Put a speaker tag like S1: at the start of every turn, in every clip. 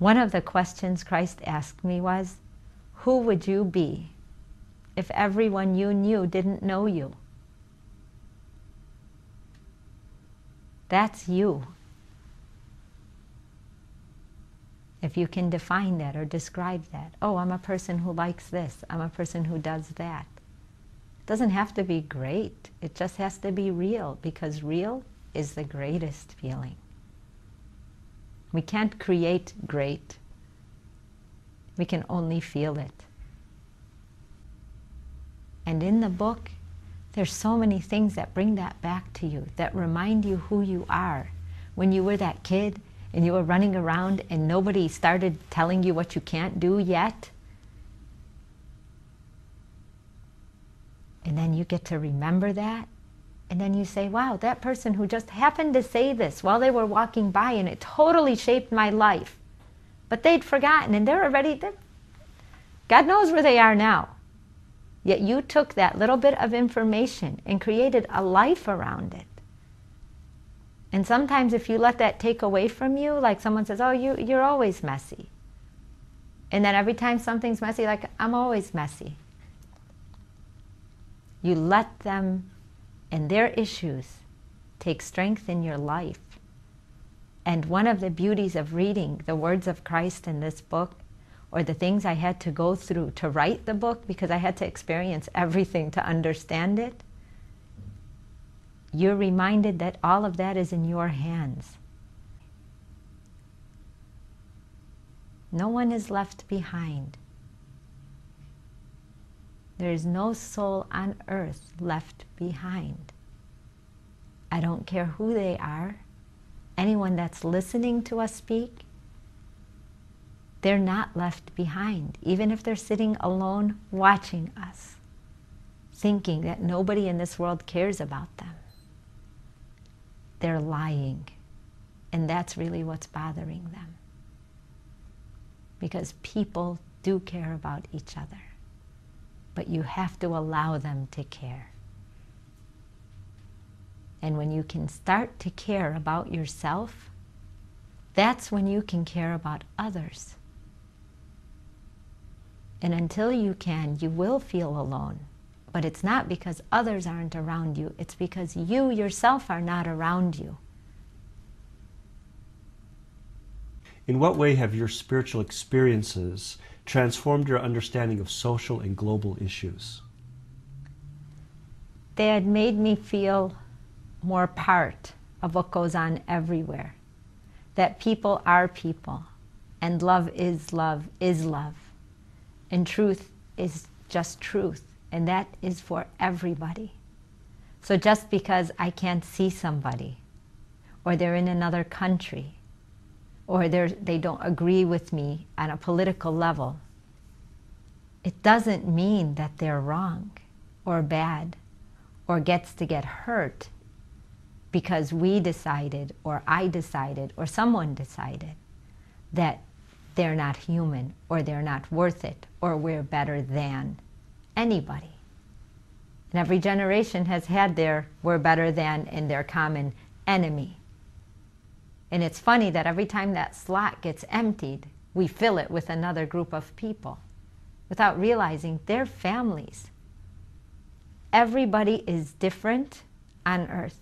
S1: One of the questions Christ asked me was, who would you be if everyone you knew didn't know you? That's you. If you can define that or describe that. Oh, I'm a person who likes this. I'm a person who does that. It doesn't have to be great. It just has to be real, because real is the greatest feeling. We can't create great. We can only feel it. And in the book, there's so many things that bring that back to you, that remind you who you are. When you were that kid and you were running around and nobody started telling you what you can't do yet, and then you get to remember that, and then you say, wow, that person who just happened to say this while they were walking by and it totally shaped my life. But they'd forgotten and they're already, God knows where they are now. Yet you took that little bit of information and created a life around it. And sometimes if you let that take away from you, like someone says, oh, you're always messy. And then every time something's messy, like, I'm always messy. You let them and their issues take strength in your life. And one of the beauties of reading the words of Christ in this book, or the things I had to go through to write the book, because I had to experience everything to understand it, you're reminded that all of that is in your hands. No one is left behind. There is no soul on earth left behind. I don't care who they are. Anyone that's listening to us speak, they're not left behind, even if they're sitting alone watching us, thinking that nobody in this world cares about them. They're lying, and that's really what's bothering them. Because people do care about each other, but you have to allow them to care. And when you can start to care about yourself, that's when you can care about others. And until you can, you will feel alone. But it's not because others aren't around you. It's because you yourself are not around you.
S2: In what way have your spiritual experiences transformed your understanding of social and global issues?
S1: They had made me feel more part of what goes on everywhere. That people are people, and love is love is love. And truth is just truth, and that is for everybody. So just because I can't see somebody, or they're in another country, or they don't agree with me on a political level, it doesn't mean that they're wrong or bad or gets to get hurt because we decided, or I decided, or someone decided that they're not human, or they're not worth it, or we're better than anybody. And every generation has had their we're better than and their common enemy. And it's funny that every time that slot gets emptied, we fill it with another group of people without realizing they're families. Everybody is different on earth.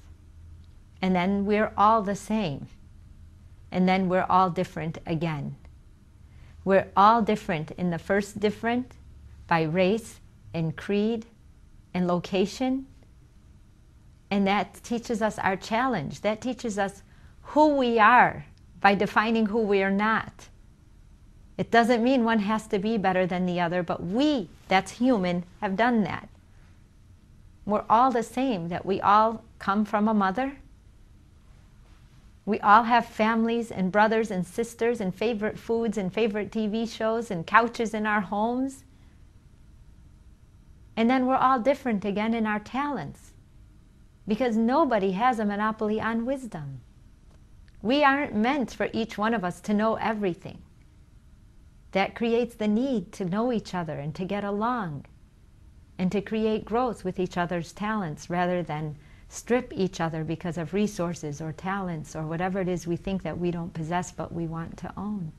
S1: And then we're all the same. And then we're all different again. We're all different in the first different by race and creed and location. And that teaches us our challenge. That teaches us who we are by defining who we are not. It doesn't mean one has to be better than the other, but we, that's human, have done that. We're all the same, that we all come from a mother. We all have families and brothers and sisters and favorite foods and favorite TV shows and couches in our homes. And then we're all different again in our talents, because nobody has a monopoly on wisdom. We aren't meant for each one of us to know everything. That creates the need to know each other and to get along and to create growth with each other's talents, rather than strip each other because of resources or talents or whatever it is we think that we don't possess but we want to own.